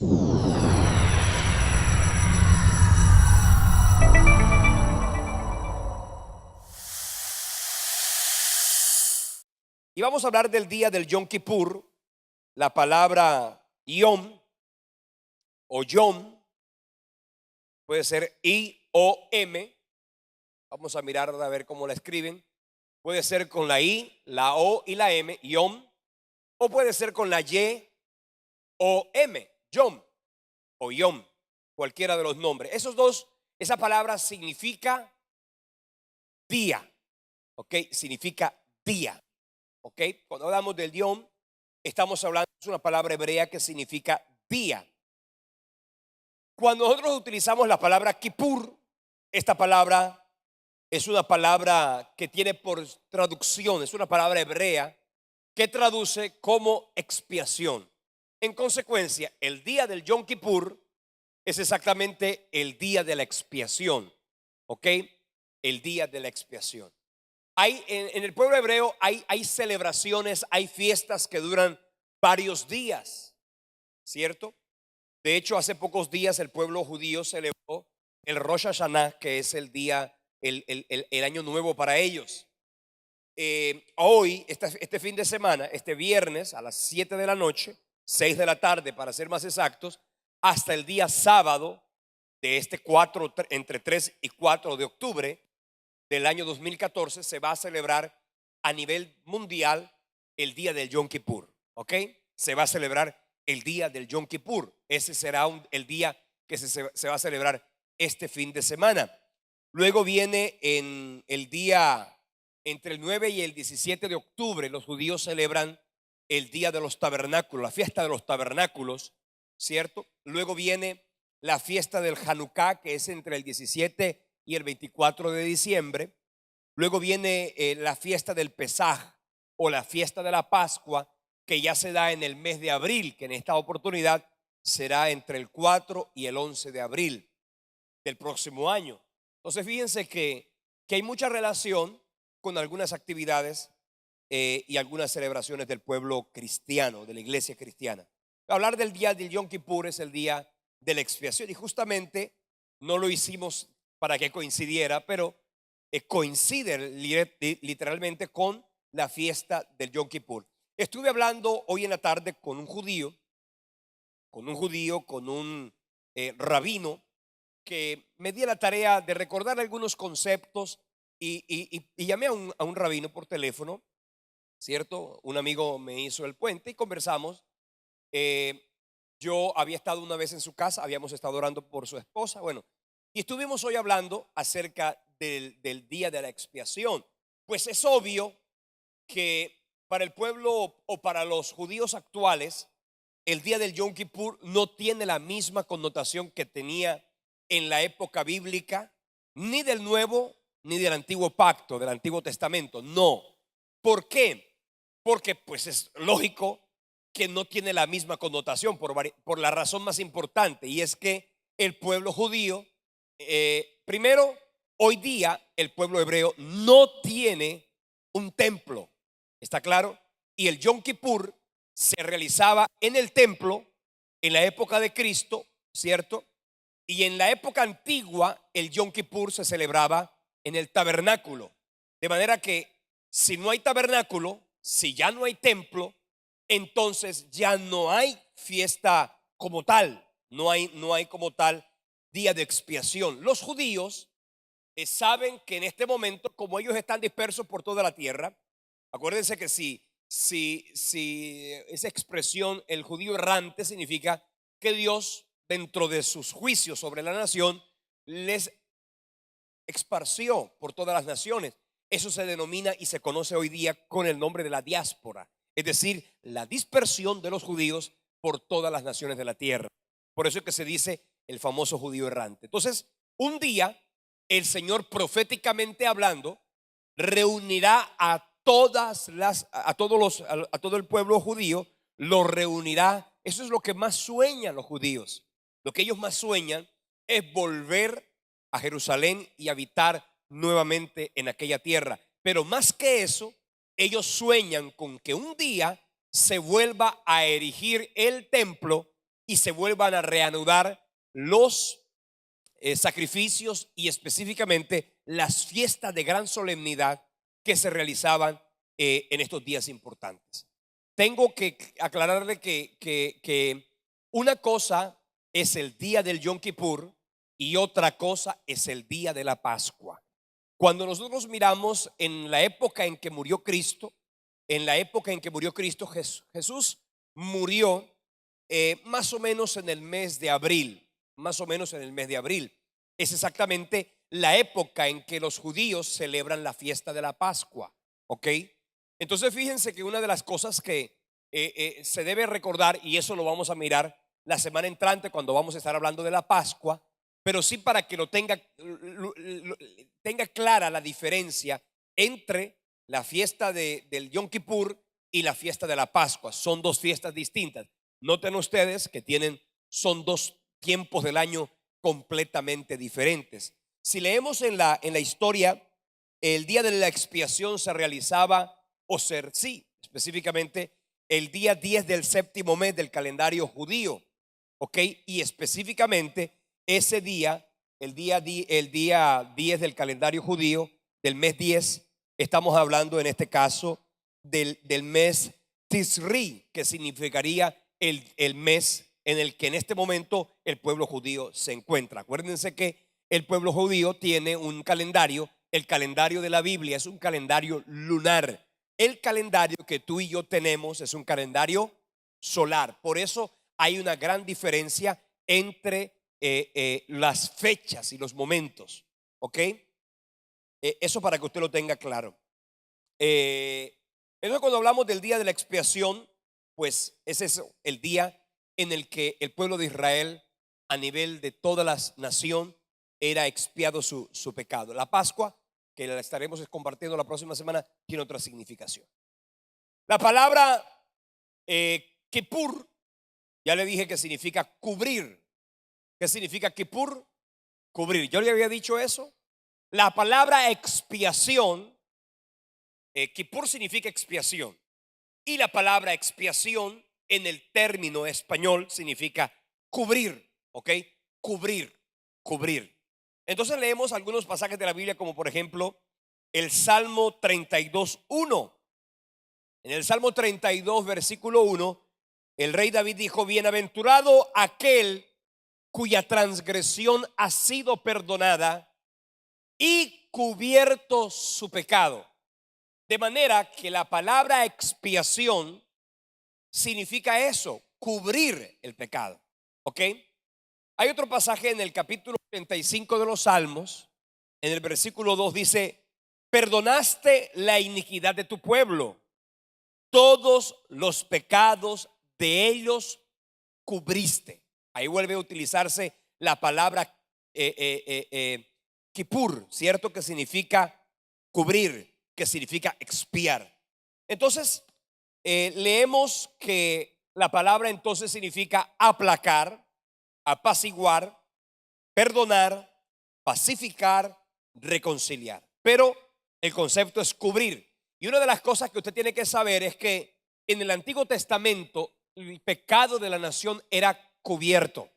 Y vamos a hablar del día del Yom Kippur. La palabra Yom o Yom puede ser I-O-M. Vamos a mirar a ver cómo la escriben. Puede ser con la I, la O y la M, Yom. O puede ser con la Y-O-M, Yom o Yom, cualquiera de los nombres. Esa palabra significa día, ¿ok? Significa día, ¿ok? Cuando hablamos del Yom, estamos hablando de una palabra hebrea que significa día. Cuando nosotros utilizamos la palabra Kippur, esta palabra es una palabra que tiene por traducción, es una palabra hebrea que traduce como expiación. En consecuencia, el día del Yom Kippur es exactamente el día de la expiación, ¿ok? El día de la expiación. En el pueblo hebreo hay celebraciones, hay fiestas que duran varios días, ¿cierto? De hecho, hace pocos días el pueblo judío celebró el Rosh Hashanah, que es el día, el año nuevo para ellos. Hoy, este fin de semana, este viernes a las 7 de la noche, 6 de la tarde para ser más exactos, hasta el día sábado de entre 3 y 4 de octubre del año 2014 se va a celebrar a nivel mundial el día del Yom Kippur, ¿ok? Se va a celebrar el día del Yom Kippur. Ese será el día que se va a celebrar este fin de semana. Luego viene en el día entre el 9 y el 17 de octubre, los judíos celebran el día de los tabernáculos, la fiesta de los tabernáculos, ¿cierto? Luego viene la fiesta del Hanukkah, que es entre el 17 y el 24 de diciembre. Luego viene la fiesta del Pesaj o la fiesta de la Pascua, que ya se da en el mes de abril, que en esta oportunidad será entre el 4 y el 11 de abril del próximo año. Entonces fíjense que hay mucha relación con algunas actividades y algunas celebraciones del pueblo cristiano, de la iglesia cristiana. Hablar del día del Yom Kippur es el día de la expiación y justamente no lo hicimos para que coincidiera, pero coincide literalmente con la fiesta del Yom Kippur. Estuve hablando hoy en la tarde con un judío, con un rabino, que me di la tarea de recordar algunos conceptos y llamé a un rabino por teléfono, ¿cierto? Un amigo me hizo el puente y conversamos. Yo había estado una vez en su casa, habíamos estado orando por su esposa, bueno, y estuvimos hoy hablando acerca del día de la expiación. Pues es obvio que para el pueblo o para los judíos actuales, el día del Yom Kippur no tiene la misma connotación que tenía en la época bíblica, ni del Nuevo ni del Antiguo Pacto, del Antiguo Testamento. No. ¿Por qué? Porque pues es lógico que no tiene la misma connotación por la razón más importante, y es que el pueblo judío, primero, hoy día el pueblo hebreo no tiene un templo, ¿está claro? Y el Yom Kippur se realizaba en el templo en la época de Cristo, ¿cierto? Y en la época antigua el Yom Kippur se celebraba en el tabernáculo. De manera que si no hay tabernáculo, si ya no hay templo, entonces ya no hay fiesta como tal, no hay como tal día de expiación. Los judíos saben que en este momento, como ellos están dispersos por toda la tierra, acuérdense que si esa expresión, el judío errante, significa que Dios, dentro de sus juicios sobre la nación, les esparció por todas las naciones. Eso se denomina y se conoce hoy día con el nombre de la diáspora, es decir, la dispersión de los judíos por todas las naciones de la tierra. Por eso es que se dice el famoso judío errante. Entonces, un día el Señor, proféticamente hablando, reunirá a todo el pueblo judío, lo reunirá. Eso es lo que más sueñan los judíos. Lo que ellos más sueñan es volver a Jerusalén y habitar nuevamente en aquella tierra. Pero más que eso, ellos sueñan con que un día se vuelva a erigir el templo y se vuelvan a reanudar los sacrificios y específicamente las fiestas de gran solemnidad que se realizaban en estos días importantes. Tengo que aclararle que una cosa es el día del Yom Kippur y otra cosa es el día de la Pascua. Cuando nosotros miramos en la época en que murió Cristo, Jesús murió más o menos en el mes de abril, Es exactamente la época en que los judíos celebran la fiesta de la Pascua, ¿ok? Entonces fíjense que una de las cosas que se debe recordar, y eso lo vamos a mirar la semana entrante cuando vamos a estar hablando de la Pascua, pero sí para que tenga clara la diferencia entre la fiesta del Yom Kippur y la fiesta de la Pascua. Son dos fiestas distintas. Noten ustedes que son dos tiempos del año completamente diferentes. Si leemos en la historia, el día de la expiación se realizaba, específicamente el día 10 del séptimo mes del calendario judío, ¿ok? Y específicamente ese día, el día 10 del calendario judío, del mes 10, estamos hablando en este caso del mes Tisri, que significaría el mes en el que en este momento el pueblo judío se encuentra. Acuérdense que el pueblo judío tiene un calendario. El calendario de la Biblia es un calendario lunar. El calendario que tú y yo tenemos es un calendario solar. Por eso hay una gran diferencia entre las fechas y los momentos, ¿ok? Eso para que usted lo tenga claro. Entonces cuando hablamos del día de la expiación, pues ese es el día en el que el pueblo de Israel a nivel de toda la nación era expiado su pecado. La Pascua, que la estaremos compartiendo la próxima semana, tiene otra significación. La palabra Kippur, ya le dije que significa cubrir. ¿Qué significa Kippur? Cubrir. Yo le había dicho eso. La palabra expiación, Kippur significa expiación. Y la palabra expiación en el término español significa cubrir, ¿ok? Cubrir. Entonces leemos algunos pasajes de la Biblia, como por ejemplo el Salmo 32:1. En el Salmo 32, versículo 1, el rey David dijo: bienaventurado aquel cuya transgresión ha sido perdonada y cubierto su pecado. De manera que la palabra expiación significa eso, cubrir el pecado, ¿ok? Hay otro pasaje en el capítulo 35 de los Salmos, en el versículo 2 dice: perdonaste la iniquidad de tu pueblo, todos los pecados de ellos cubriste. Ahí vuelve a utilizarse la palabra Kippur, ¿cierto? Que significa cubrir, que significa expiar. Entonces, leemos que la palabra entonces significa aplacar, apaciguar, perdonar, pacificar, reconciliar. Pero el concepto es cubrir. Y una de las cosas que usted tiene que saber es que en el Antiguo Testamento el pecado de la nación era cubierto.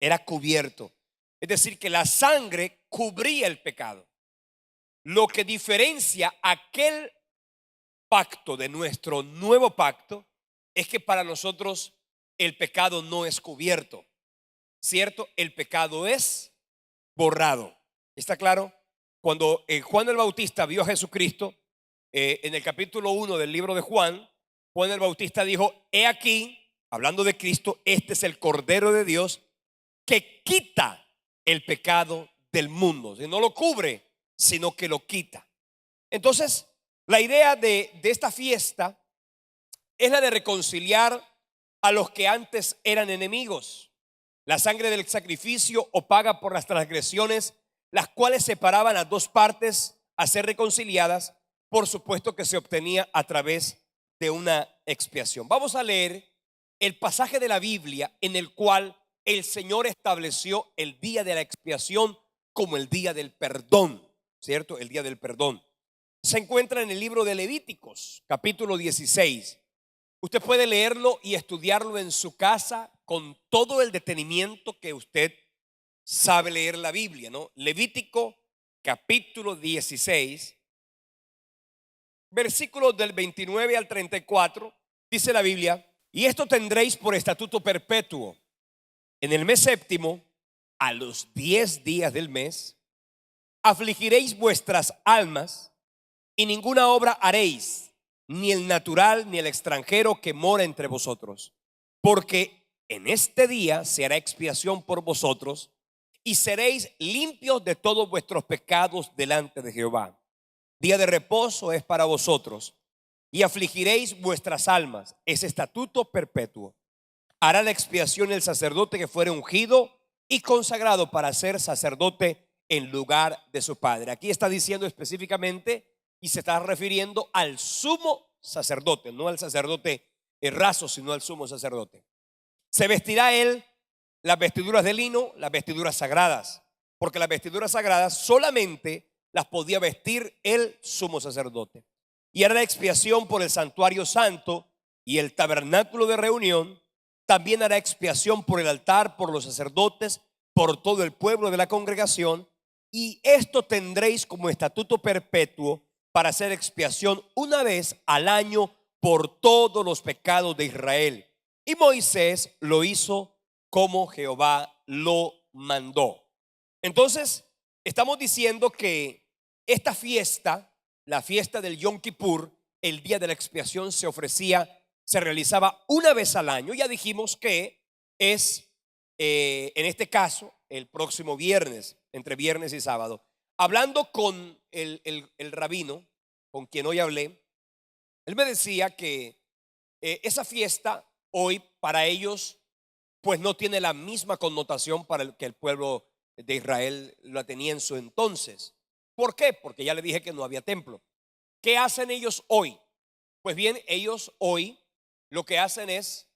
Es decir, que la sangre cubría el pecado. Lo que diferencia aquel pacto de nuestro nuevo pacto es que para nosotros el pecado no es cubierto, ¿cierto? El pecado es borrado. ¿Está claro? Cuando Juan el Bautista vio a Jesucristo, en el capítulo 1 del libro de Juan el Bautista dijo: he aquí, hablando de Cristo, este es el Cordero de Dios que quita el pecado del mundo. No lo cubre, sino que lo quita. Entonces, la idea de esta fiesta es la de reconciliar a los que antes eran enemigos. La sangre del sacrificio o paga por las transgresiones, las cuales separaban a dos partes a ser reconciliadas, por supuesto que se obtenía a través de una expiación. Vamos a leer el pasaje de la Biblia en el cual el Señor estableció el día de la expiación como el día del perdón, ¿cierto? El día del perdón. Se encuentra en el libro de Levíticos, capítulo 16. Usted puede leerlo y estudiarlo en su casa con todo el detenimiento que usted sabe leer la Biblia, ¿no? Levítico capítulo 16, versículos del 29 al 34, dice la Biblia: y esto tendréis por estatuto perpetuo. En el mes séptimo, a los 10 días del mes, afligiréis vuestras almas, y ninguna obra haréis, ni el natural ni el extranjero que mora entre vosotros, porque en este día se hará expiación por vosotros, y seréis limpios de todos vuestros pecados delante de Jehová. Día de reposo es para vosotros, y afligiréis vuestras almas. Es estatuto perpetuo. Hará la expiación el sacerdote que fuere ungido y consagrado para ser sacerdote en lugar de su padre. Aquí está diciendo específicamente, y se está refiriendo al sumo sacerdote, no al sacerdote raso, sino al sumo sacerdote. Se vestirá él las vestiduras de lino, las vestiduras sagradas, porque las vestiduras sagradas solamente las podía vestir el sumo sacerdote. Y hará la expiación por el santuario santo y el tabernáculo de reunión. También hará expiación por el altar, por los sacerdotes, por todo el pueblo de la congregación. Y esto tendréis como estatuto perpetuo para hacer expiación una vez al año por todos los pecados de Israel. Y Moisés lo hizo como Jehová lo mandó. Entonces, estamos diciendo que esta fiesta, la fiesta del Yom Kippur, el día de la expiación, se realizaba una vez al año. Ya dijimos que es, en este caso, el próximo viernes, entre viernes y sábado. Hablando con el rabino, con quien hoy hablé, él me decía que esa fiesta hoy para ellos pues no tiene la misma connotación para que el pueblo de Israel la tenía en su entonces. ¿Por qué? Porque ya le dije que no había templo. ¿Qué hacen ellos hoy? Pues bien, ellos hoy lo que hacen es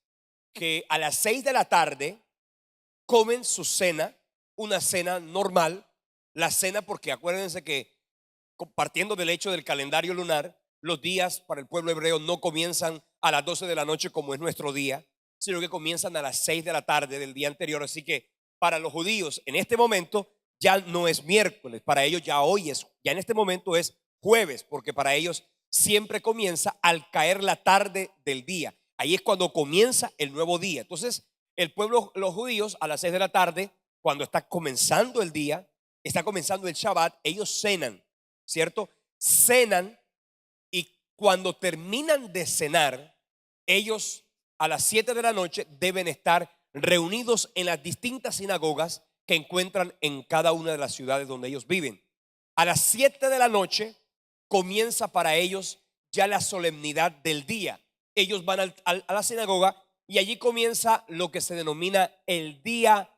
que a las 6 de la tarde comen su cena, una cena normal. La cena, porque acuérdense que partiendo del hecho del calendario lunar, los días para el pueblo hebreo no comienzan a las 12 de la noche como es nuestro día, sino que comienzan a las 6 de la tarde del día anterior. Así que para los judíos en este momento ya no es miércoles, para ellos ya hoy es, ya en este momento es jueves, porque para ellos siempre comienza al caer la tarde del día. Ahí es cuando comienza el nuevo día. Entonces el pueblo, los judíos, a las 6 de la tarde, cuando está comenzando el día, está comenzando el Shabbat, ellos cenan, ¿cierto? Cenan, y cuando terminan de cenar, ellos a las 7 de la noche deben estar reunidos en las distintas sinagogas que encuentran en cada una de las ciudades donde ellos viven. A las 7 de la noche comienza para ellos ya la solemnidad del día. Ellos van a la sinagoga y allí comienza lo que se denomina el día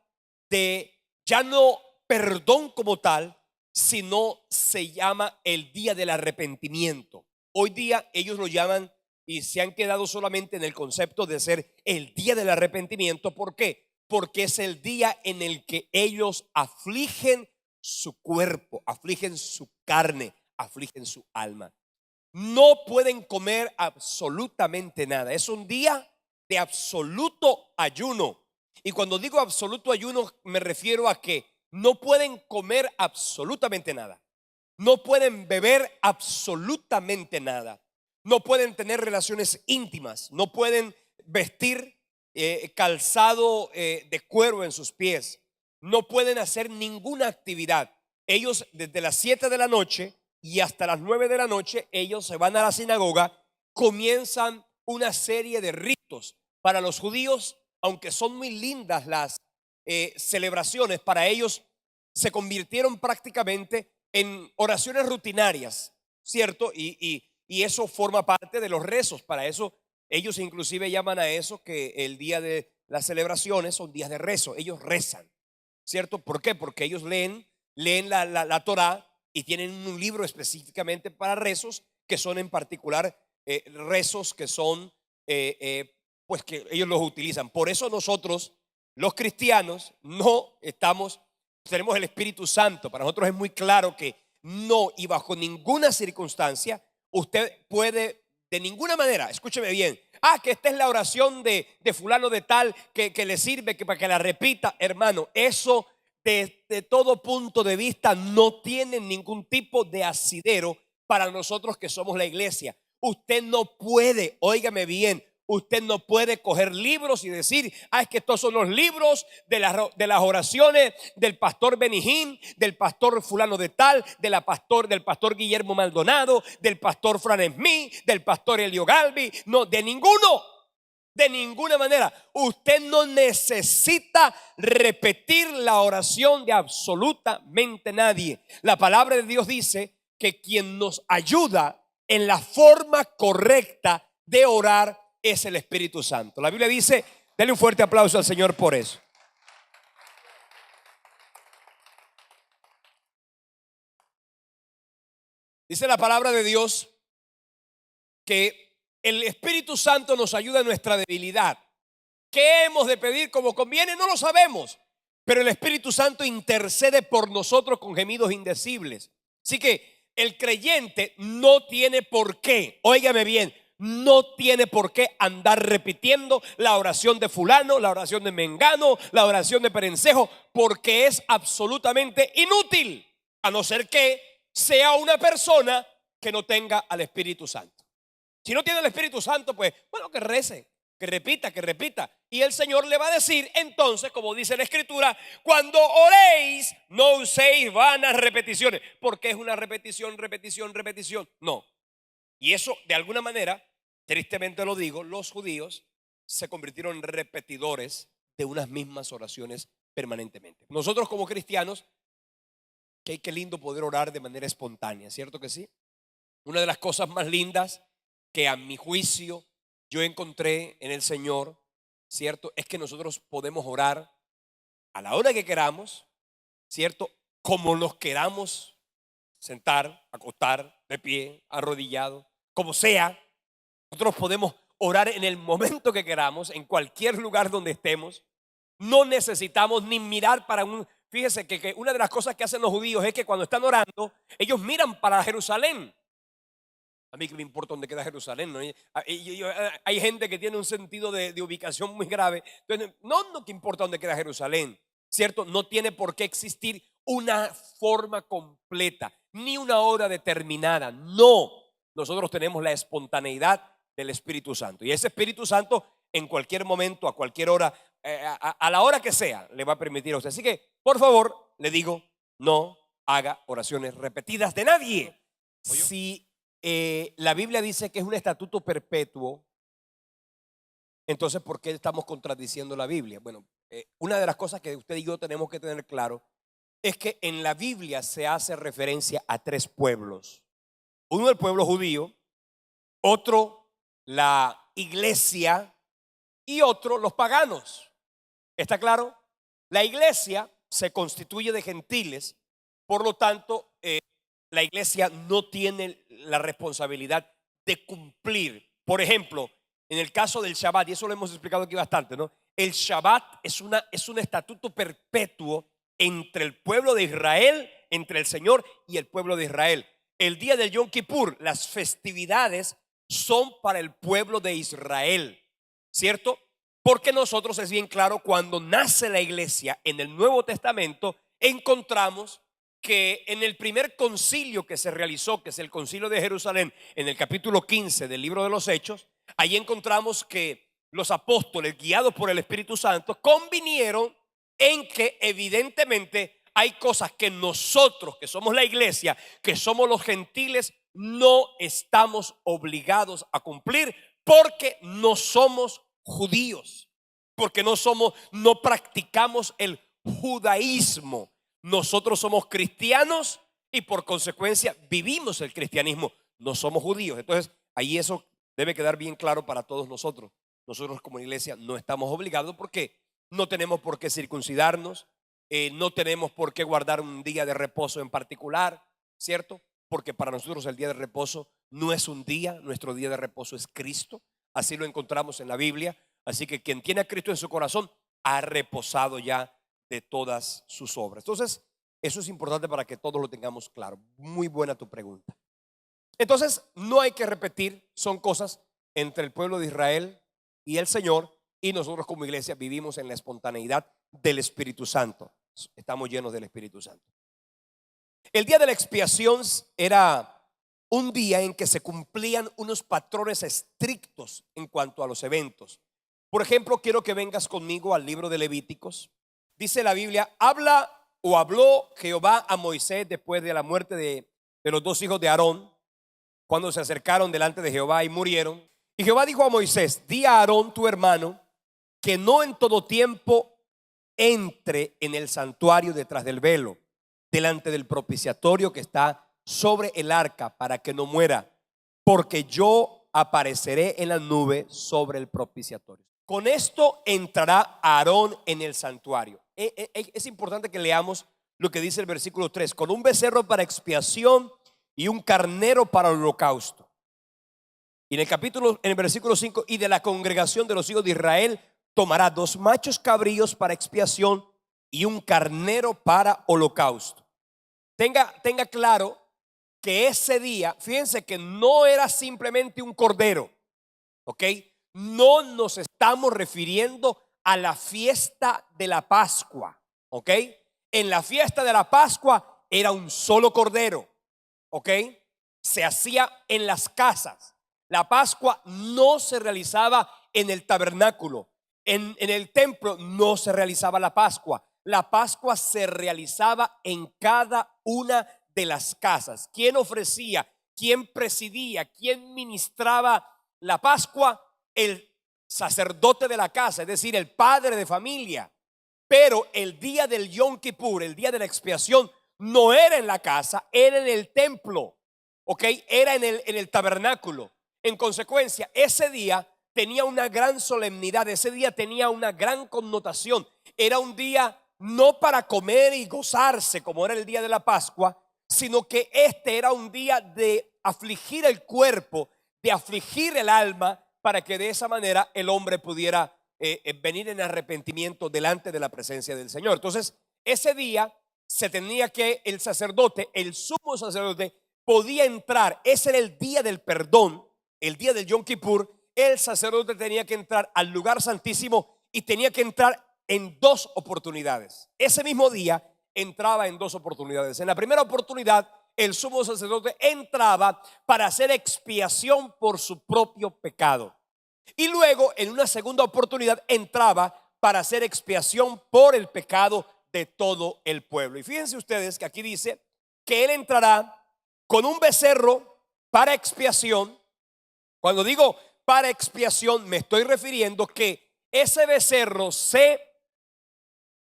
de, ya no perdón como tal, sino se llama el día del arrepentimiento. Hoy día ellos lo llaman y se han quedado solamente en el concepto de ser el día del arrepentimiento. ¿Por qué? Porque es el día en el que ellos afligen su cuerpo, afligen su carne, afligen su alma. No pueden comer absolutamente nada. Es un día de absoluto ayuno. Y cuando digo absoluto ayuno me refiero a que no pueden comer absolutamente nada. No pueden beber absolutamente nada. No pueden tener relaciones íntimas. No pueden vestir calzado de cuero en sus pies. No pueden hacer ninguna actividad. Ellos desde las 7 de la noche y hasta las 9 de la noche, ellos se van a la sinagoga, comienzan una serie de ritos. Para los judíos, aunque son muy lindas las celebraciones, para ellos se convirtieron prácticamente en oraciones rutinarias, ¿cierto? Y eso forma parte de los rezos. Para eso ellos inclusive llaman a eso que el día de las celebraciones son días de rezo. Ellos rezan, ¿cierto? ¿Por qué? Porque ellos leen la Torá y tienen un libro específicamente para rezos, que son en particular rezos que son pues que ellos los utilizan. Por eso nosotros los cristianos no tenemos el Espíritu Santo. Para nosotros es muy claro que no, y bajo ninguna circunstancia usted puede de ninguna manera, escúcheme bien, que esta es la oración de fulano de tal, que le sirve para que la repita. Hermano, eso de todo punto de vista no tiene ningún tipo de asidero para nosotros que somos la iglesia. Usted no puede, óigame bien, usted no puede coger libros y decir, es que estos son los libros de las oraciones del pastor Benijín, del pastor fulano de tal, del pastor Guillermo Maldonado, del pastor Fran Smith, del pastor Elio Galvi. No, de ninguno. De ninguna manera. Usted no necesita repetir la oración de absolutamente nadie. La palabra de Dios dice que quien nos ayuda en la forma correcta de orar es el Espíritu Santo. La Biblia dice, denle un fuerte aplauso al Señor por eso. Dice la palabra de Dios que el Espíritu Santo nos ayuda en nuestra debilidad. ¿Qué hemos de pedir como conviene? No lo sabemos, pero el Espíritu Santo intercede por nosotros con gemidos indecibles. Así que el creyente no tiene por qué, óigame bien, no tiene por qué andar repitiendo la oración de fulano, la oración de mengano, la oración de perencejo, porque es absolutamente inútil, a no ser que sea una persona que no tenga al Espíritu Santo. Si no tiene el Espíritu Santo, pues bueno, que rece, que repita, que repita. Y el Señor le va a decir entonces, como dice la Escritura, cuando oréis, no uséis vanas repeticiones. Porque es una repetición, repetición, repetición. No. Y eso, de alguna manera, tristemente lo digo, los judíos se convirtieron en repetidores de unas mismas oraciones permanentemente. Nosotros como cristianos, qué lindo poder orar de manera espontánea, ¿cierto que sí? Una de las cosas más lindas que a mi juicio yo encontré en el Señor, ¿cierto? Es que nosotros podemos orar a la hora que queramos, ¿cierto? Como nos queramos sentar, acostar, de pie, arrodillado, como sea. Nosotros podemos orar en el momento que queramos, en cualquier lugar donde estemos. No necesitamos ni mirar para un... Fíjese que una de las cosas que hacen los judíos es que cuando están orando, ellos miran para Jerusalén. A mí que me importa dónde queda Jerusalén, ¿no? Hay gente que tiene un sentido de ubicación muy grave. Entonces, no que importa dónde queda Jerusalén, ¿cierto? No tiene por qué existir una forma completa, ni una hora determinada. No, nosotros tenemos la espontaneidad del Espíritu Santo. Y ese Espíritu Santo en cualquier momento, a cualquier hora, a la hora que sea, le va a permitir a usted. Así que, por favor, le digo, no haga oraciones repetidas de nadie. Si la Biblia dice que es un estatuto perpetuo, entonces ¿por qué estamos contradiciendo la Biblia? Bueno, una de las cosas que usted y yo tenemos que tener claro es que en la Biblia se hace referencia a tres pueblos. Uno, el pueblo judío; otro, la iglesia; y otro, los paganos. ¿Está claro? La iglesia se constituye de gentiles, por lo tanto, la iglesia no tiene la responsabilidad de cumplir. Por ejemplo, en el caso del Shabbat, y eso lo hemos explicado aquí bastante, ¿no? El Shabbat es un estatuto perpetuo entre el pueblo de Israel, entre el Señor y el pueblo de Israel. El día del Yom Kippur, las festividades son para el pueblo de Israel, ¿cierto? Porque nosotros, es bien claro, cuando nace la iglesia en el Nuevo Testamento, encontramos que en el primer concilio que se realizó, que es el concilio de Jerusalén, en el capítulo 15 del libro de los Hechos, ahí encontramos que los apóstoles, guiados por el Espíritu Santo, convinieron en que evidentemente hay cosas que nosotros, que somos la iglesia, que somos los gentiles, no estamos obligados a cumplir porque no somos judíos, porque no practicamos el judaísmo. Nosotros somos cristianos y por consecuencia vivimos el cristianismo. No somos judíos. Entonces ahí eso debe quedar bien claro para todos nosotros. Nosotros como iglesia no estamos obligados porque no tenemos por qué circuncidarnos, no tenemos por qué guardar un día de reposo en particular, ¿cierto? Porque para nosotros el día de reposo no es un día, nuestro día de reposo es Cristo. Así lo encontramos en la Biblia. Así que quien tiene a Cristo en su corazón ha reposado ya de todas sus obras. Entonces, eso es importante para que todos lo tengamos claro. Muy buena tu pregunta. Entonces, no hay que repetir, son cosas entre el pueblo de Israel y el Señor, y nosotros como iglesia vivimos en la espontaneidad del Espíritu Santo. Estamos llenos del Espíritu Santo. El día de la expiación era un día en que se cumplían unos patrones estrictos en cuanto a los eventos. Por ejemplo, quiero que vengas conmigo al libro de Levíticos. Dice la Biblia: habló Jehová a Moisés después de la muerte de los dos hijos de Aarón, cuando se acercaron delante de Jehová y murieron. Y Jehová dijo a Moisés: di a Aarón tu hermano que no en todo tiempo entre en el santuario detrás del velo, delante del propiciatorio que está sobre el arca, para que no muera, porque yo apareceré en la nube sobre el propiciatorio. Con esto entrará Aarón en el santuario. Es importante que leamos lo que dice el versículo 3: con un becerro para expiación y un carnero para el holocausto. Y en el versículo 5: y de la congregación de los hijos de Israel tomará 2 machos cabríos para expiación y un carnero para holocausto. Tenga claro que ese día, fíjense que no era simplemente un cordero, ¿ok? No nos estamos refiriendo a la fiesta de la Pascua, ¿ok? En la fiesta de la Pascua era un solo cordero, ¿ok? Se hacía en las casas. La Pascua no se realizaba en el tabernáculo. En el templo no se realizaba la Pascua. La Pascua se realizaba en cada una de las casas. ¿Quién ofrecía? ¿Quién presidía? ¿Quién ministraba la Pascua? El sacerdote de la casa, es decir, el padre de familia. Pero el día del Yom Kippur, el día de la expiación, no era en la casa, era en el templo, ¿ok? Era en el tabernáculo. En consecuencia, ese día tenía una gran solemnidad, ese día tenía una gran connotación. Era un día no para comer y gozarse como era el día de la Pascua, sino que este era un día de afligir el cuerpo, de afligir el alma, para que de esa manera el hombre pudiera venir en arrepentimiento delante de la presencia del Señor. Entonces, ese día se tenía que el sacerdote, el sumo sacerdote, podía entrar. Ese era el día del perdón, el día del Yom Kippur. El sacerdote tenía que entrar al lugar santísimo y tenía que entrar en 2 oportunidades. Ese mismo día entraba en 2 oportunidades. En la primera oportunidad, el sumo sacerdote entraba para hacer expiación por su propio pecado. Y luego, en una segunda oportunidad, entraba para hacer expiación por el pecado de todo el pueblo. Y fíjense ustedes que aquí dice que él entrará con un becerro para expiación. Cuando digo para expiación, me estoy refiriendo que ese becerro se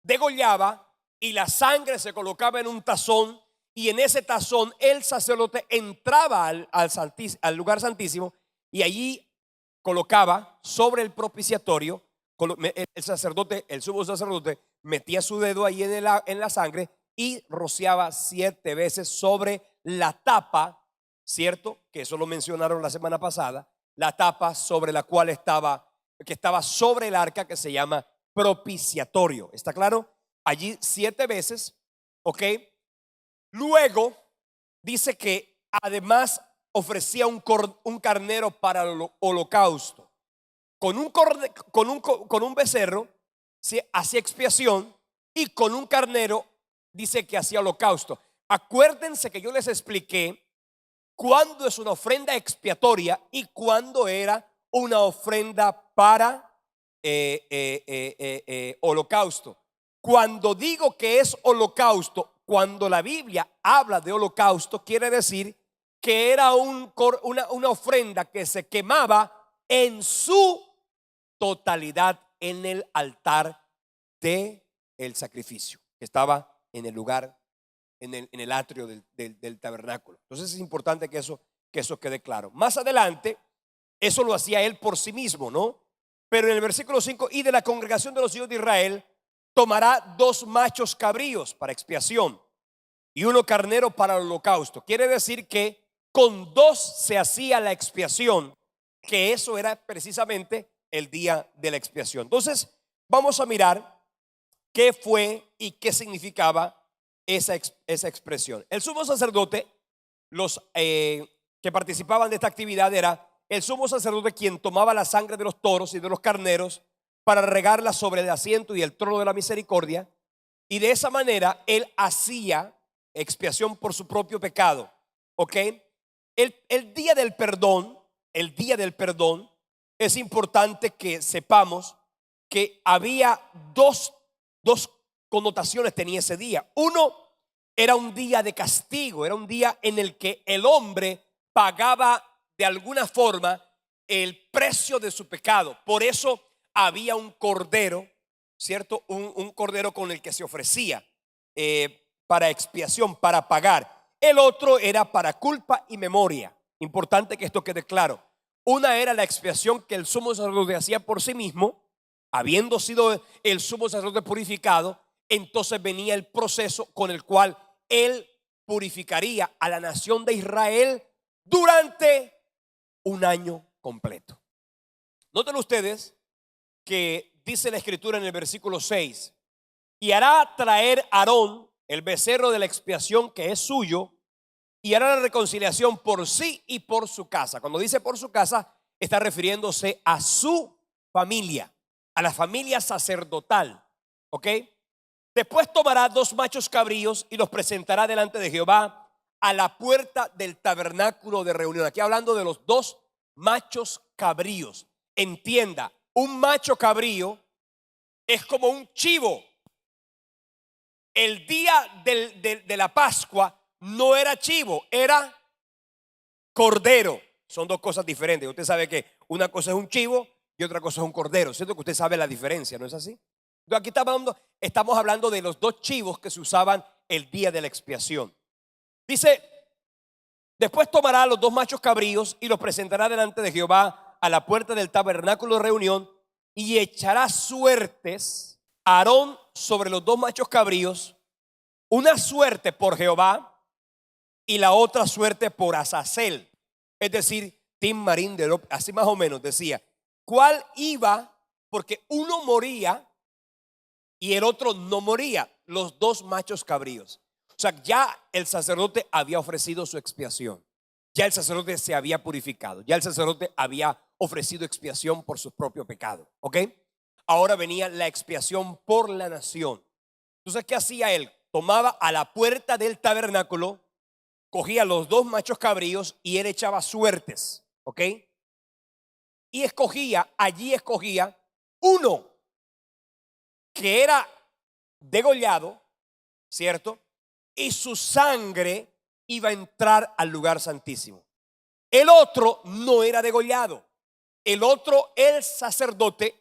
degollaba y la sangre se colocaba en un tazón, y en ese tazón el sacerdote entraba al lugar santísimo y allí colocaba sobre el propiciatorio. El sacerdote, el sumo sacerdote, metía su dedo ahí en la sangre y rociaba 7 veces sobre la tapa, ¿cierto? Que eso lo mencionaron la semana pasada. La tapa sobre la cual estaba sobre el arca, que se llama propiciatorio. ¿Está claro? Allí 7 veces, ¿ok? Luego dice que además ofrecía un carnero para el holocausto. Con un becerro hacía expiación, y con un carnero dice que hacía holocausto. Acuérdense que yo les expliqué cuándo es una ofrenda expiatoria y cuándo era una ofrenda para holocausto. Cuando digo que es holocausto, cuando la Biblia habla de holocausto, quiere decir que era una ofrenda que se quemaba en su totalidad en el altar de el sacrificio, que estaba en el lugar, en el atrio del tabernáculo. Entonces es importante que eso quede claro. Más adelante, eso lo hacía él por sí mismo, ¿no? Pero en el versículo 5: y de la congregación de los hijos de Israel tomará 2 machos cabríos para expiación y 1 carnero para el holocausto. Quiere decir que con 2 se hacía la expiación, que eso era precisamente el día de la expiación. Entonces vamos a mirar qué fue y qué significaba esa expresión. El sumo sacerdote, los que participaban de esta actividad, era el sumo sacerdote quien tomaba la sangre de los toros y de los carneros para regarla sobre el asiento y el trono de la misericordia, y de esa manera él hacía expiación por su propio pecado. ¿Ok? El día del perdón, es importante que sepamos que había dos connotaciones tenía ese día. Uno, era un día de castigo, era un día en el que el hombre pagaba de alguna forma el precio de su pecado. Por eso había un cordero, ¿cierto? Un cordero con el que se ofrecía para expiación, para pagar. El otro era para culpa y memoria. Importante que esto quede claro. Una era la expiación que el sumo sacerdote hacía por sí mismo, habiendo sido el sumo sacerdote purificado. Entonces venía el proceso con el cual él purificaría a la nación de Israel durante un año completo. Noten ustedes que dice la escritura en el versículo 6: y hará traer Aarón el becerro de la expiación que es suyo, y hará la reconciliación por sí y por su casa. Cuando dice por su casa, está refiriéndose a su familia, a la familia sacerdotal. ¿Ok? Después tomará 2 machos cabríos y los presentará delante de Jehová a la puerta del tabernáculo de reunión. Aquí hablando de los 2 machos cabríos. Entienda, un macho cabrío es como un chivo. El día de la Pascua no era chivo, era cordero. Son 2 cosas diferentes. Usted sabe que una cosa es un chivo y otra cosa es un cordero. ¿Cierto que usted sabe la diferencia? ¿No es así? Entonces aquí estamos hablando de los 2 chivos que se usaban el día de la expiación. Dice: después tomará los 2 machos cabríos y los presentará delante de Jehová a la puerta del tabernáculo de reunión, y echará suertes Aarón sobre los 2 machos cabríos, una suerte por Jehová y la otra suerte por Azazel, es decir, Tim Marín de López. Así más o menos decía cuál iba, porque uno moría y el otro no moría, los 2 machos cabríos. O sea, ya el sacerdote había ofrecido su expiación, ya el sacerdote se había purificado, ya el sacerdote había ofrecido expiación por su propio pecado. ¿Ok? Ahora venía la expiación por la nación. Entonces, ¿qué hacía él? Tomaba a la puerta del tabernáculo, cogía los 2 machos cabríos y él echaba suertes. ¿Ok? Y allí escogía uno que era degollado, ¿cierto? Y su sangre iba a entrar al lugar santísimo. El otro no era degollado. El otro, el sacerdote,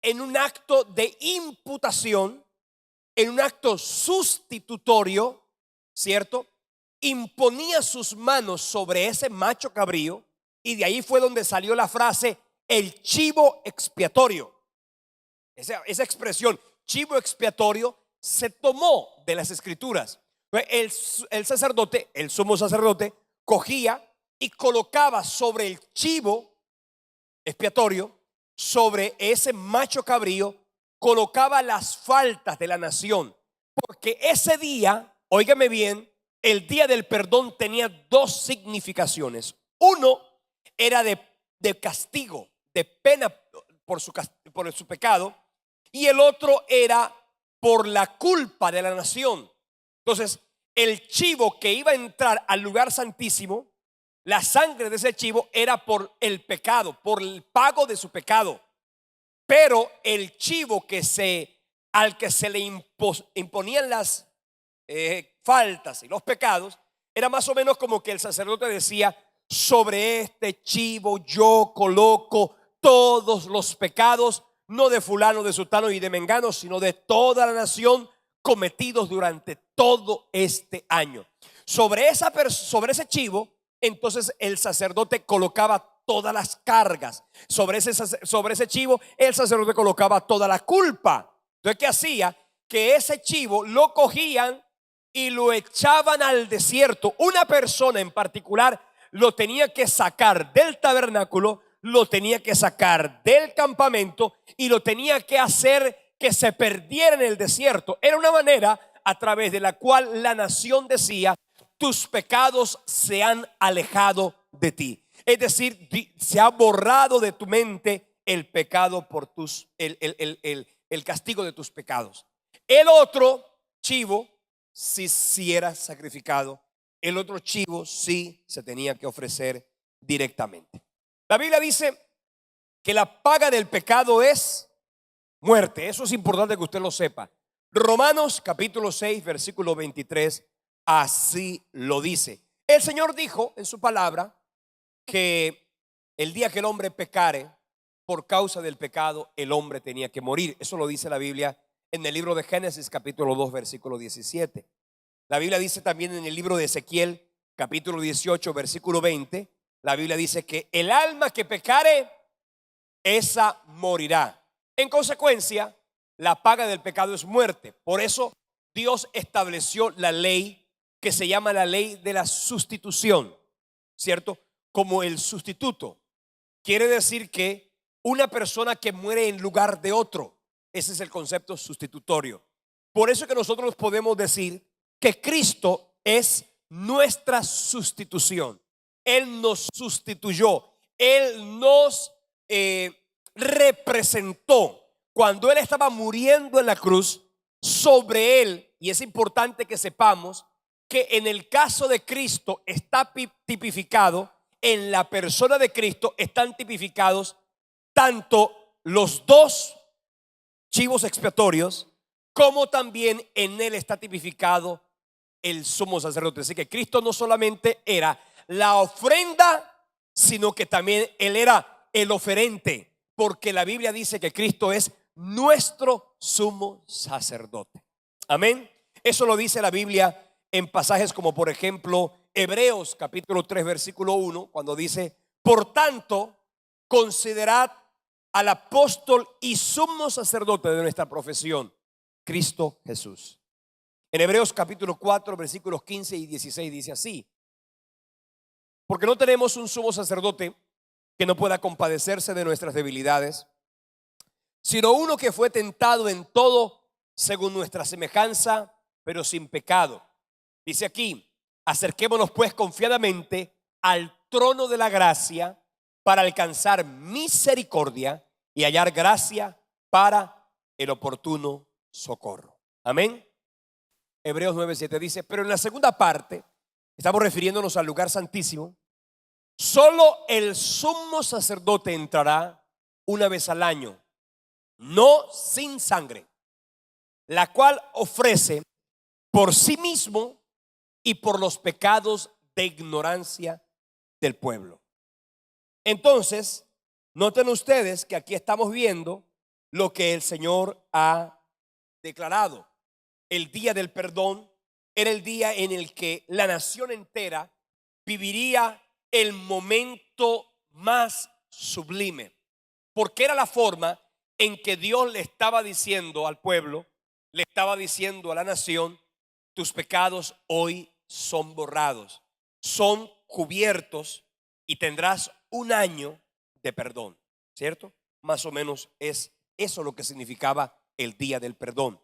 en un acto de imputación, en un acto sustitutorio, ¿cierto? Imponía sus manos sobre ese macho cabrío, y de ahí fue donde salió la frase el chivo expiatorio. Esa expresión chivo expiatorio se tomó de las escrituras. El sacerdote, el sumo sacerdote, cogía y colocaba sobre el chivo expiatorio, sobre ese macho cabrío, colocaba las faltas de la nación. Porque ese día, óigame bien, el día del perdón tenía 2 significaciones. Uno era de castigo, de pena por su pecado, y el otro era por la culpa de la nación. Entonces, el chivo que iba a entrar al lugar santísimo, la sangre de ese chivo era por el pecado, por el pago de su pecado. Pero el chivo al que se le imponían las faltas y los pecados, era más o menos como que el sacerdote decía: sobre este chivo yo coloco todos los pecados, no de fulano, de sutano y de mengano, sino de toda la nación, cometidos durante todo este año. Sobre ese chivo, entonces el sacerdote colocaba todas las cargas. Sobre ese chivo, el sacerdote colocaba toda la culpa. Entonces, ¿qué hacía? Que ese chivo lo cogían y lo echaban al desierto. Una persona en particular lo tenía que sacar del tabernáculo, lo tenía que sacar del campamento y lo tenía que hacer que se perdiera en el desierto. Era una manera a través de la cual la nación decía: tus pecados se han alejado de ti. Es decir, se ha borrado de tu mente el pecado por el castigo de tus pecados. El otro chivo sí era sacrificado. El otro chivo sí se tenía que ofrecer directamente. La Biblia dice que la paga del pecado es muerte. Eso es importante que usted lo sepa. Romanos capítulo 6 versículo 23 así lo dice. El Señor dijo en su palabra que el día que el hombre pecare, por causa del pecado, el hombre tenía que morir. Eso lo dice la Biblia en el libro de Génesis capítulo 2 versículo 17. La Biblia dice también en el libro de Ezequiel capítulo 18 versículo 20. La Biblia dice que el alma que pecare, esa morirá. En consecuencia, la paga del pecado es muerte. Por eso Dios estableció la ley que se llama la ley de la sustitución, ¿cierto? Como el sustituto. Quiere decir que una persona que muere en lugar de otro, ese es el concepto sustitutorio. Por eso que nosotros podemos decir que Cristo es nuestra sustitución. Él nos sustituyó, Él nos representó. Cuando Él estaba muriendo en la cruz, sobre Él, y es importante que sepamos que en el caso de Cristo está tipificado, en la persona de Cristo están tipificados tanto los dos chivos expiatorios, como también en Él está tipificado el sumo sacerdote. Así que Cristo no solamente era la ofrenda, sino que también Él era el oferente, porque la Biblia dice que Cristo es nuestro sumo sacerdote. Amén. Eso lo dice la Biblia en pasajes como por ejemplo Hebreos capítulo 3 versículo 1, cuando dice: por tanto, considerad al apóstol y sumo sacerdote de nuestra profesión, Cristo Jesús. En Hebreos capítulo 4 versículos 15 y 16 dice así: porque no tenemos un sumo sacerdote que no pueda compadecerse de nuestras debilidades, sino uno que fue tentado en todo según nuestra semejanza, pero sin pecado. Dice aquí: acerquémonos pues confiadamente al trono de la gracia para alcanzar misericordia y hallar gracia para el oportuno socorro. Amén. Hebreos 9:7 dice: pero en la segunda parte estamos refiriéndonos al lugar santísimo. Solo el sumo sacerdote entrará una vez al año, no sin sangre, la cual ofrece por sí mismo y por los pecados de ignorancia del pueblo. Entonces, noten ustedes que aquí estamos viendo lo que el Señor ha declarado. El día del perdón era el día en el que la nación entera viviría el momento más sublime, porque era la forma en que Dios le estaba diciendo al pueblo, le estaba diciendo a la nación: tus pecados hoy son borrados, son cubiertos y tendrás un año de perdón, ¿cierto? Más o menos es eso lo que significaba el día del perdón.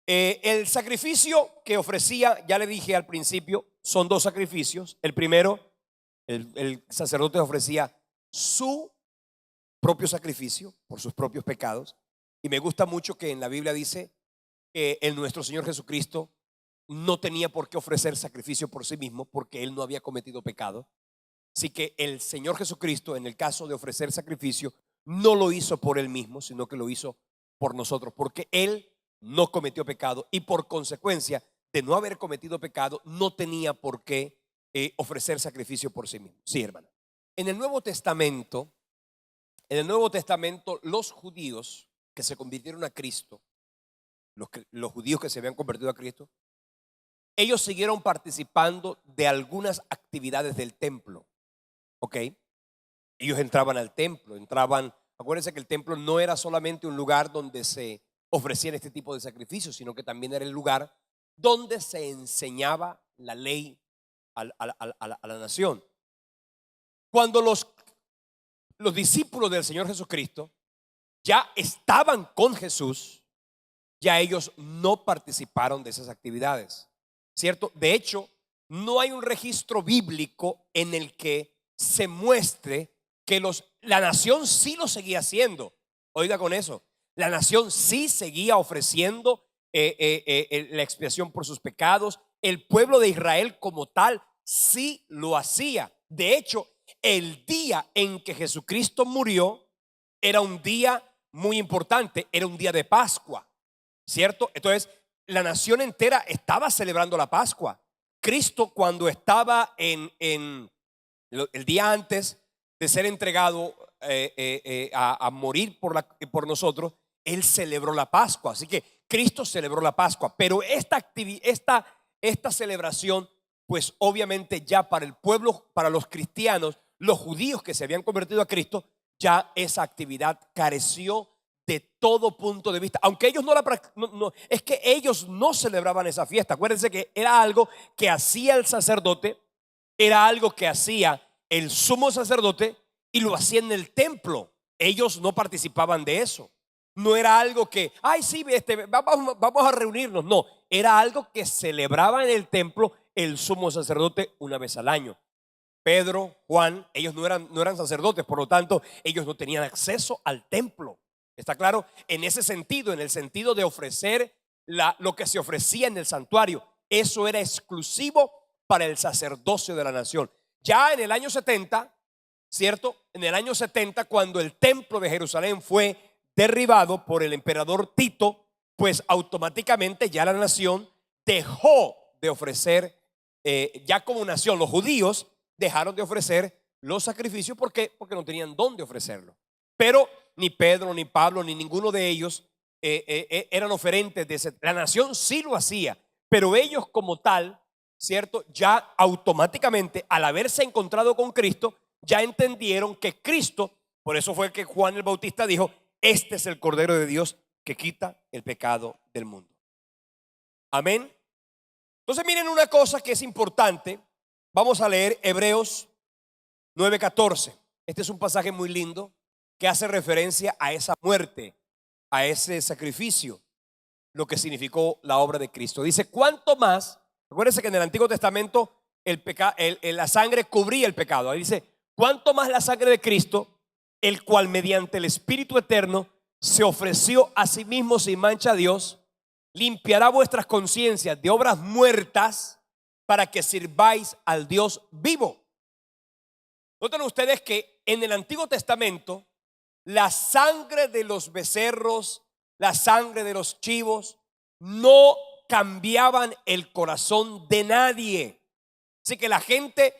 El sacrificio que ofrecía, ya le dije al principio, son dos sacrificios. El primero, el sacerdote ofrecía su propio sacrificio por sus propios pecados. Y me gusta mucho que en la Biblia dice que nuestro Señor Jesucristo no tenía por qué ofrecer sacrificio por sí mismo, porque Él no había cometido pecado. Así que el Señor Jesucristo, en el caso de ofrecer sacrificio, no lo hizo por Él mismo, sino que lo hizo por nosotros, porque Él no cometió pecado y por consecuencia de no haber cometido pecado no tenía por qué ofrecer sacrificio por sí mismo. Sí, hermana. En el Nuevo Testamento, los judíos que se convirtieron a Cristo, los judíos que se habían convertido a Cristo, ellos siguieron participando de algunas actividades del templo. ¿Ok? Ellos entraban al templo, acuérdense que el templo no era solamente un lugar donde se ofrecían este tipo de sacrificios, sino que también era el lugar donde se enseñaba la ley a la nación. Cuando los discípulos del Señor Jesucristo ya estaban con Jesús, ya ellos no participaron de esas actividades, ¿cierto? De hecho, no hay un registro bíblico en el que se muestre que la nación sí lo seguía haciendo. Oiga con eso, la nación sí seguía ofreciendo la expiación por sus pecados. El pueblo de Israel como tal sí lo hacía. De hecho, el día en que Jesucristo murió era un día muy importante, era un día de Pascua, ¿cierto? Entonces, la nación entera estaba celebrando la Pascua. Cristo, cuando estaba el día antes de ser entregado a morir por nosotros, Él celebró la Pascua. Así que Cristo celebró la Pascua. Pero esta celebración, pues obviamente ya para el pueblo, para los cristianos, los judíos que se habían convertido a Cristo, ya esa actividad careció de todo punto de vista, aunque ellos es que ellos no celebraban esa fiesta. Acuérdense que era algo que hacía el sacerdote, era algo que hacía el sumo sacerdote y lo hacía en el templo. Ellos no participaban de eso. No era algo que, ay, sí, vamos a reunirnos. No, era algo que celebraba en el templo el sumo sacerdote una vez al año. Pedro, Juan, ellos no eran sacerdotes, por lo tanto, ellos no tenían acceso al templo. ¿Está claro? En ese sentido, en el sentido de ofrecer lo que se ofrecía en el santuario, eso era exclusivo para el sacerdocio de la nación. Ya en el año 70, ¿cierto? En el año 70, cuando el templo de Jerusalén fue derribado por el emperador Tito, pues automáticamente ya la nación dejó de ofrecer, ya como nación, los judíos dejaron de ofrecer los sacrificios porque no tenían dónde ofrecerlo. Pero ni Pedro, ni Pablo, ni ninguno de ellos eran oferentes de ese. La nación sí lo hacía, pero ellos como tal, ¿cierto? Ya automáticamente, al haberse encontrado con Cristo, ya entendieron que Cristo, por eso fue que Juan el Bautista dijo, este es el Cordero de Dios que quita el pecado del mundo. Amén. Entonces miren una cosa que es importante. Vamos a leer Hebreos 9:14. Este es un pasaje muy lindo que hace referencia a esa muerte, a ese sacrificio, lo que significó la obra de Cristo. Dice, ¿cuánto más? Acuérdense que en el Antiguo Testamento la sangre cubría el pecado. Ahí dice, ¿cuánto más la sangre de Cristo, el cual mediante el Espíritu Eterno se ofreció a sí mismo sin mancha a Dios, limpiará vuestras conciencias de obras muertas para que sirváis al Dios vivo? Noten ustedes que en el Antiguo Testamento la sangre de los becerros, la sangre de los chivos no cambiaban el corazón de nadie. Así que la gente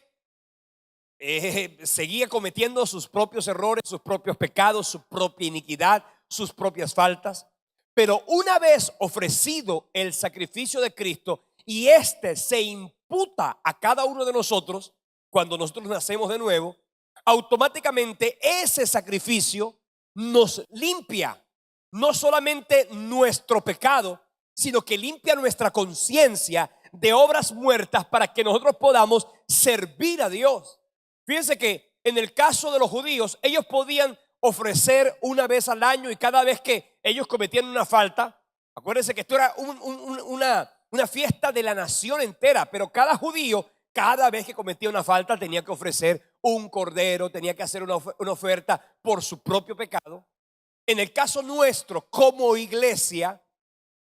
seguía cometiendo sus propios errores, sus propios pecados, su propia iniquidad, sus propias faltas. Pero una vez ofrecido el sacrificio de Cristo y este se imputa a cada uno de nosotros, cuando nosotros nacemos de nuevo, automáticamente ese sacrificio nos limpia no solamente nuestro pecado, sino que limpia nuestra conciencia de obras muertas para que nosotros podamos servir a Dios. Fíjense que en el caso de los judíos, ellos podían ofrecer una vez al año, y cada vez que ellos cometían una falta, acuérdense que esto era una fiesta de la nación entera, pero cada judío, cada vez que cometía una falta, tenía que ofrecer un cordero, tenía que hacer una oferta por su propio pecado. En el caso nuestro, como iglesia,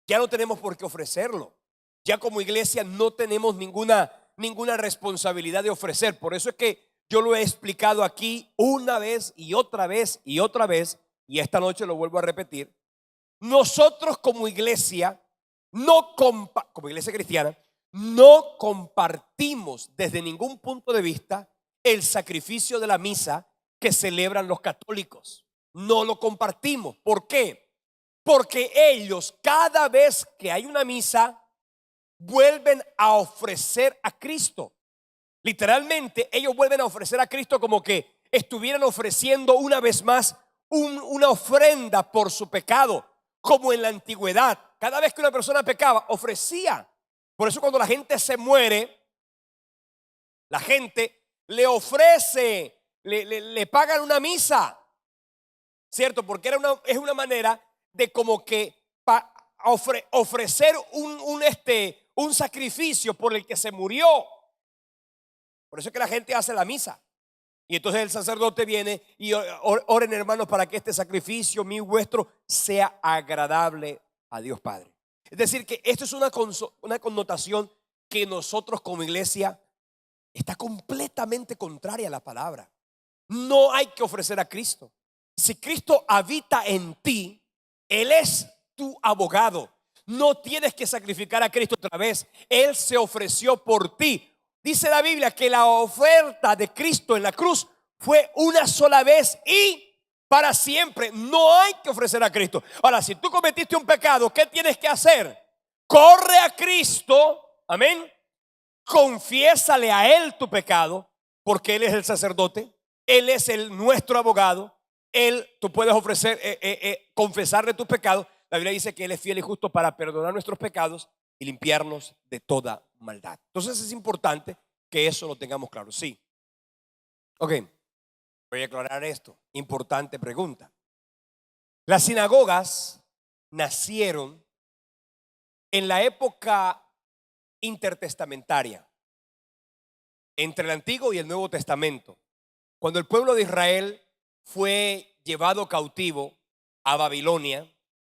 ya no tenemos por qué ofrecerlo. Ya como iglesia no tenemos ninguna responsabilidad de ofrecer. Por eso es que yo lo he explicado aquí una vez y otra vez y otra vez, y esta noche lo vuelvo a repetir. Nosotros como iglesia, como iglesia cristiana, no compartimos desde ningún punto de vista el sacrificio de la misa que celebran los católicos. No lo compartimos. ¿Por qué? Porque ellos, cada vez que hay una misa, vuelven a ofrecer a Cristo. Literalmente, ellos vuelven a ofrecer a Cristo como que estuvieran ofreciendo una vez más una ofrenda por su pecado, como en la antigüedad. Cada vez que una persona pecaba, ofrecía. Por eso cuando la gente se muere, la gente le ofrece, le pagan una misa, ¿cierto? Porque es una manera de como que ofrecer un sacrificio por el que se murió. Por eso es que la gente hace la misa. Y entonces el sacerdote viene y oren, hermanos, para que este sacrificio mío y vuestro sea agradable a Dios Padre. Es decir, que esto es una connotación que nosotros como iglesia está completamente contraria a la palabra. No hay que ofrecer a Cristo. Si Cristo habita en ti, Él es tu abogado. No tienes que sacrificar a Cristo otra vez. Él se ofreció por ti. Dice la Biblia que la oferta de Cristo en la cruz fue una sola vez y para siempre. No hay que ofrecer a Cristo. Ahora, si tú cometiste un pecado, ¿qué tienes que hacer? Corre a Cristo, amén. Confiésale a Él tu pecado, porque Él es el sacerdote, Él es nuestro abogado. Tú puedes ofrecer, confesarle tus pecados. La Biblia dice que Él es fiel y justo para perdonar nuestros pecados y limpiarnos de toda maldad. Entonces es importante que eso lo tengamos claro. Sí. Ok, voy a aclarar esto. Importante pregunta. Las sinagogas nacieron en la época intertestamentaria, entre el Antiguo y el Nuevo Testamento, cuando el pueblo de Israel fue llevado cautivo a Babilonia.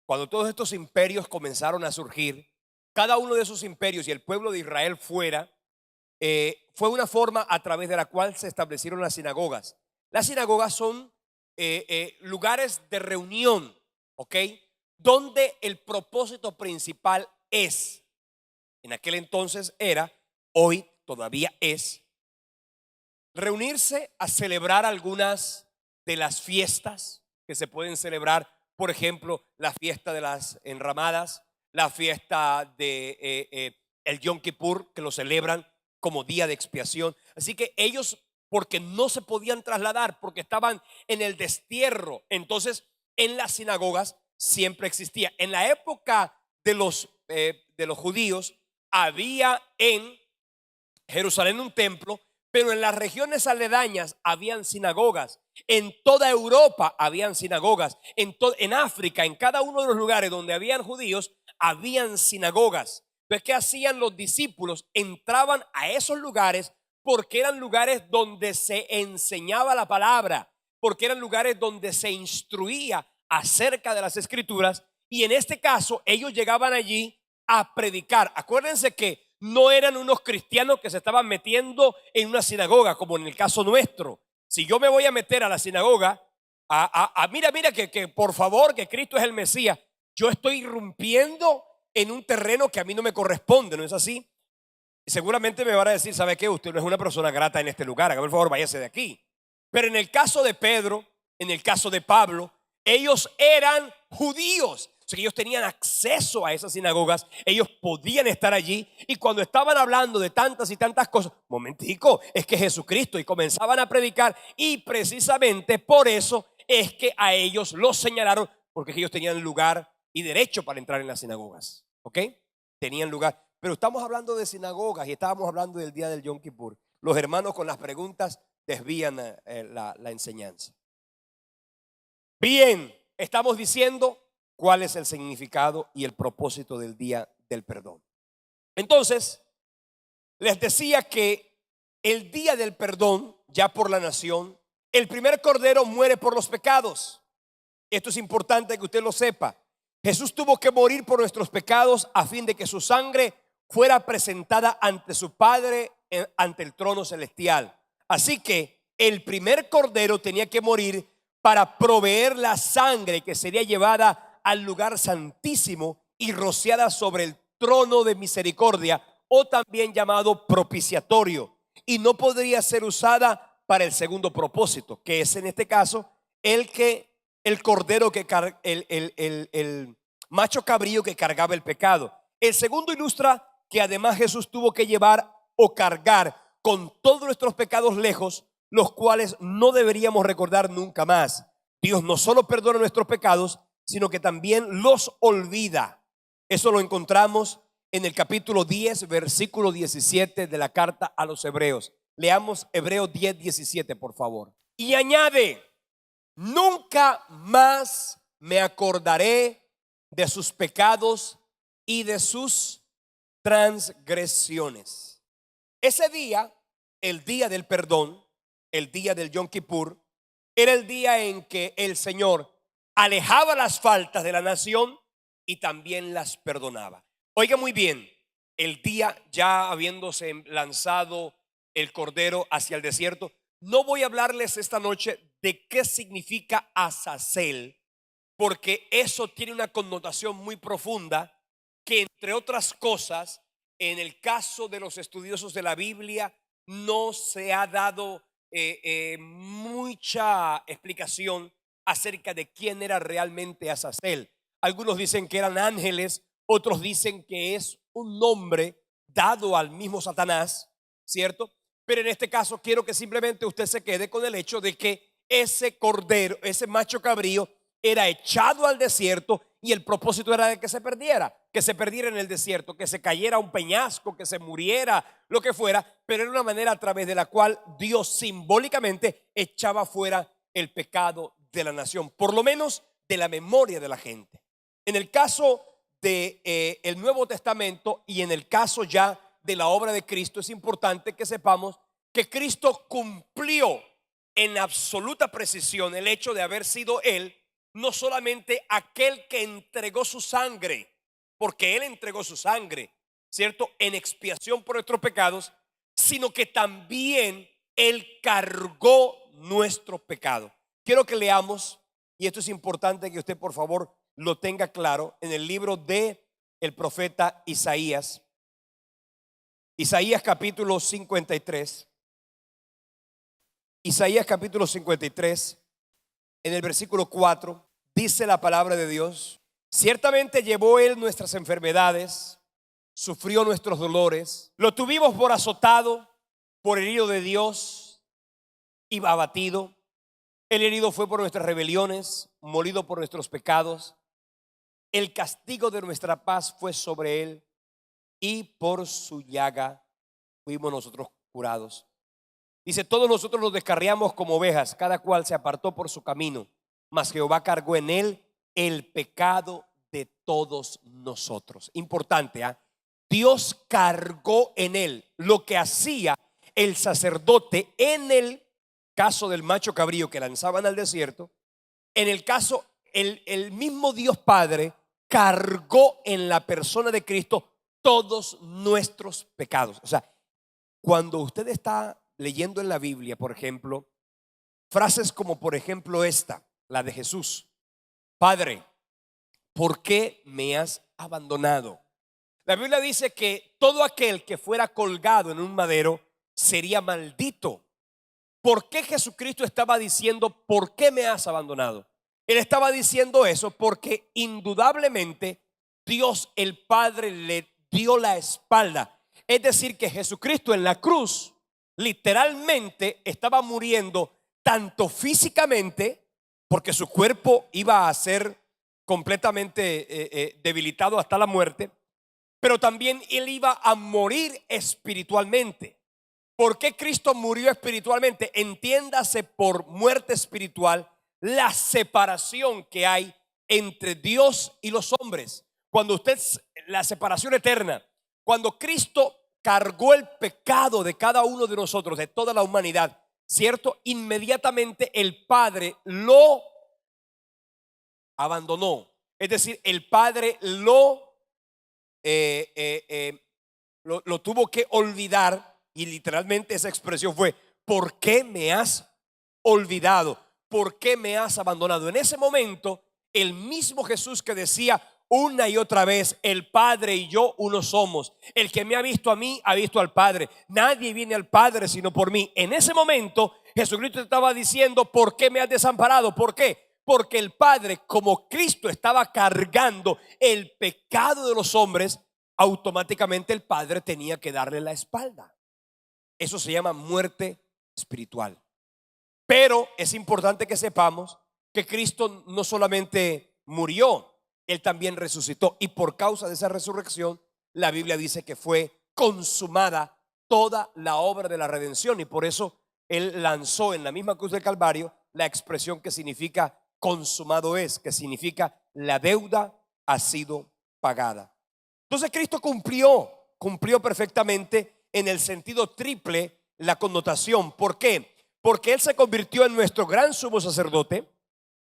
Cuando todos estos imperios comenzaron a surgir, cada uno de esos imperios y el pueblo de Israel fue una forma a través de la cual se establecieron las sinagogas. Las sinagogas son lugares de reunión, ¿ok? Donde el propósito principal es, en aquel entonces era, hoy todavía es, reunirse a celebrar algunas de las fiestas que se pueden celebrar. Por ejemplo, la fiesta de las enramadas, la fiesta de el Yom Kippur, que lo celebran como día de expiación. Así que ellos, porque no se podían trasladar, porque estaban en el destierro, entonces en las sinagogas siempre existía. En la época de los judíos había en Jerusalén un templo, pero en las regiones aledañas habían sinagogas. En toda Europa habían sinagogas. En África, en cada uno de los lugares donde habían judíos, habían sinagogas. Entonces, ¿qué hacían los discípulos? Entraban a esos lugares porque eran lugares donde se enseñaba la palabra, porque eran lugares donde se instruía acerca de las escrituras. Y en este caso, ellos llegaban allí a predicar. Acuérdense que no eran unos cristianos que se estaban metiendo en una sinagoga, como en el caso nuestro. Si yo me voy a meter a la sinagoga, mira que por favor, que Cristo es el Mesías, yo estoy irrumpiendo en un terreno que a mí no me corresponde, ¿no es así? Y seguramente me van a decir, ¿sabe qué? Usted no es una persona grata en este lugar, hágame el favor, váyase de aquí. Pero en el caso de Pedro, en el caso de Pablo, ellos eran judíos. O sea, que ellos tenían acceso a esas sinagogas, ellos podían estar allí. Y cuando estaban hablando de tantas y tantas cosas, momentico, es que Jesucristo, y comenzaban a predicar. Y precisamente por eso es que a ellos los señalaron, porque ellos tenían lugar y derecho para entrar en las sinagogas. ¿Ok? Tenían lugar. Pero estamos hablando de sinagogas y estábamos hablando del día del Yom Kippur. Los hermanos con las preguntas desvían la enseñanza. Bien, estamos diciendo cuál es el significado y el propósito del día del perdón. Entonces, les decía que el día del perdón, ya por la nación, el primer cordero muere por los pecados. Esto es importante que usted lo sepa. Jesús tuvo que morir por nuestros pecados a fin de que su sangre fuera presentada ante su Padre, ante el trono celestial. Así que el primer cordero tenía que morir para proveer la sangre que sería llevada al lugar santísimo y rociada sobre el trono de misericordia, o también llamado propiciatorio, y no podría ser usada para el segundo propósito, que es en este caso el cordero que el macho cabrío que cargaba el pecado. El segundo ilustra que además Jesús tuvo que llevar o cargar con todos nuestros pecados lejos, los cuales no deberíamos recordar nunca más. Dios no solo perdona nuestros pecados, sino que también los olvida. Eso lo encontramos en el capítulo 10, versículo 17 de la carta a los Hebreos. Leamos Hebreos 10, 17, por favor. Y añade: nunca más me acordaré de sus pecados y de sus transgresiones. Ese día, el día del perdón, el día del Yom Kippur, era el día en que el Señor alejaba las faltas de la nación y también las perdonaba. Oiga muy bien, el día ya habiéndose lanzado el cordero hacia el desierto, no voy a hablarles esta noche de qué significa Azazel, porque eso tiene una connotación muy profunda que, entre otras cosas, en el caso de los estudiosos de la Biblia no se ha dado mucha explicación acerca de quién era realmente Azazel. Algunos dicen que eran ángeles, otros dicen que es un nombre dado al mismo Satanás, ¿cierto? Pero en este caso quiero que simplemente usted se quede con el hecho de que ese cordero, ese macho cabrío, era echado al desierto y el propósito era de que se perdiera en el desierto, que se cayera a un peñasco, que se muriera, lo que fuera, pero era una manera a través de la cual Dios simbólicamente echaba fuera el pecado de la nación, por lo menos de la memoria de la gente. En el caso de el Nuevo Testamento y en el caso ya de la obra de Cristo, es importante que sepamos que Cristo cumplió en absoluta precisión el hecho de haber sido Él no solamente aquel que entregó su sangre, porque Él entregó su sangre, ¿cierto?, en expiación por nuestros pecados, sino que también Él cargó nuestro pecado. Quiero que leamos, y esto es importante que usted por favor lo tenga claro, en el libro de el profeta Isaías. Isaías capítulo 53. Isaías capítulo 53, en el versículo 4, dice la palabra de Dios: ciertamente llevó Él nuestras enfermedades, sufrió nuestros dolores, lo tuvimos por azotado, por herido de Dios y abatido. El herido fue por nuestras rebeliones, molido por nuestros pecados. El castigo de nuestra paz fue sobre Él, y por su llaga fuimos nosotros curados. Dice: todos nosotros nos descarriamos como ovejas, cada cual se apartó por su camino, mas Jehová cargó en Él el pecado de todos nosotros. Importante, Dios cargó en Él lo que hacía el sacerdote en el caso del macho cabrío que lanzaban al desierto. En el caso, el mismo Dios Padre cargó en la persona de Cristo todos nuestros pecados. O sea, cuando usted está leyendo en la Biblia, por ejemplo, frases como por ejemplo esta, la de Jesús: Padre, ¿por qué me has abandonado? La Biblia dice que todo aquel que fuera colgado en un madero sería maldito. ¿Por qué Jesucristo estaba diciendo por qué me has abandonado? Él estaba diciendo eso porque indudablemente Dios el Padre le dio la espalda. Es decir, que Jesucristo en la cruz literalmente estaba muriendo tanto físicamente, porque su cuerpo iba a ser completamente debilitado hasta la muerte, pero también Él iba a morir espiritualmente. ¿Por qué Cristo murió espiritualmente? Entiéndase por muerte espiritual la separación que hay entre Dios y los hombres. Cuando usted, la separación eterna, cuando Cristo cargó el pecado de cada uno de nosotros, de toda la humanidad, ¿cierto? Inmediatamente el Padre lo abandonó. Es decir, el Padre lo tuvo que olvidar. Y literalmente esa expresión fue: ¿por qué me has olvidado? ¿Por qué me has abandonado? En ese momento, el mismo Jesús que decía una y otra vez: el Padre y yo uno somos. El que me ha visto a mí ha visto al Padre. Nadie viene al Padre sino por mí. En ese momento Jesucristo estaba diciendo: ¿por qué me has desamparado? ¿Por qué? Porque el Padre, como Cristo estaba cargando el pecado de los hombres, automáticamente el Padre tenía que darle la espalda. Eso se llama muerte espiritual. Pero es importante que sepamos que Cristo no solamente murió, Él también resucitó. Y por causa de esa resurrección, la Biblia dice que fue consumada toda la obra de la redención. Y por eso Él lanzó en la misma cruz del Calvario la expresión que significa consumado es, que significa la deuda ha sido pagada. Entonces Cristo cumplió perfectamente en el sentido triple la connotación. ¿Por qué? porque Él se convirtió en nuestro gran sumo sacerdote,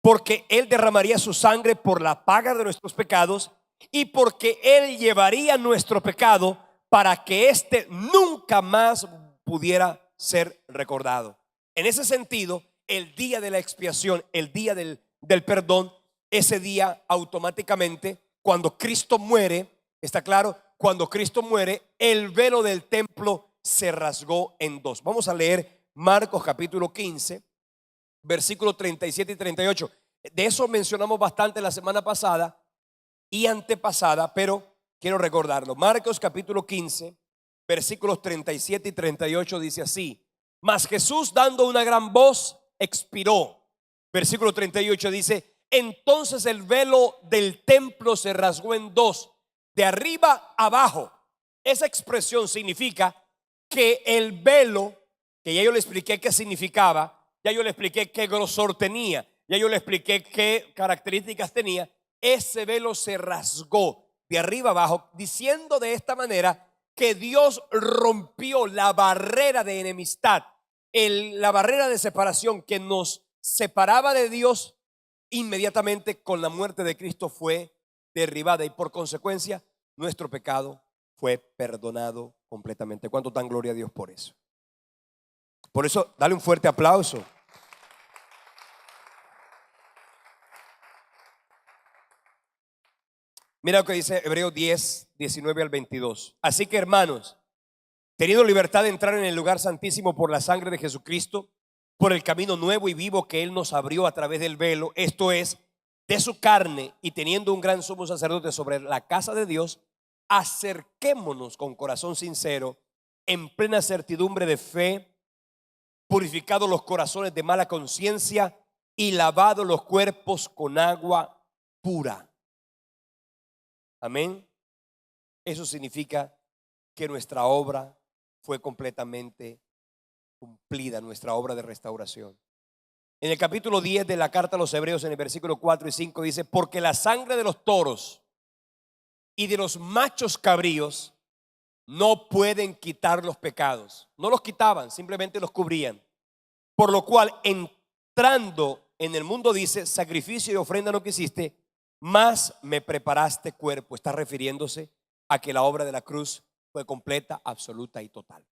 porque Él derramaría su sangre por la paga de nuestros pecados y porque Él llevaría nuestro pecado para que éste nunca más pudiera ser recordado. En ese sentido, el día de la expiación, el día del perdón, ese día automáticamente, cuando Cristo muere, está claro, cuando Cristo muere, el velo del templo se rasgó en dos. Vamos a leer Marcos capítulo 15, versículos 37 y 38. De eso mencionamos bastante la semana pasada y antepasada, pero quiero recordarlo. Marcos capítulo 15, versículos 37 y 38 dice así: mas Jesús, dando una gran voz, expiró. Versículo 38 dice: entonces el velo del templo se rasgó en dos, de arriba abajo. Esa expresión significa que el velo, que ya yo le expliqué qué significaba, ya yo le expliqué qué grosor tenía, ya yo le expliqué qué características tenía, ese velo se rasgó de arriba abajo, diciendo de esta manera que Dios rompió la barrera de enemistad, la barrera de separación que nos separaba de Dios. Inmediatamente con la muerte de Cristo fue derribada y por consecuencia nuestro pecado fue perdonado completamente. ¿Cuánto dan gloria a Dios por eso? Por eso, dale un fuerte aplauso. Mira lo que dice Hebreos 10, 19 al 22. Así que, hermanos, teniendo libertad de entrar en el lugar santísimo por la sangre de Jesucristo, por el camino nuevo y vivo que Él nos abrió a través del velo, esto es, de su carne, y teniendo un gran sumo sacerdote sobre la casa de Dios, acerquémonos con corazón sincero, en plena certidumbre de fe, purificados los corazones de mala conciencia y lavados los cuerpos con agua pura. Amén. Eso significa que nuestra obra fue completamente cumplida, nuestra obra de restauración. En el capítulo 10 de la carta a los Hebreos, en el versículo 4 y 5 dice: porque la sangre de los toros y de los machos cabríos no pueden quitar los pecados. No los quitaban, simplemente los cubrían. Por lo cual, entrando en el mundo, dice: sacrificio y ofrenda no quisiste, mas me preparaste cuerpo. Está refiriéndose a que la obra de la cruz fue completa, absoluta y total.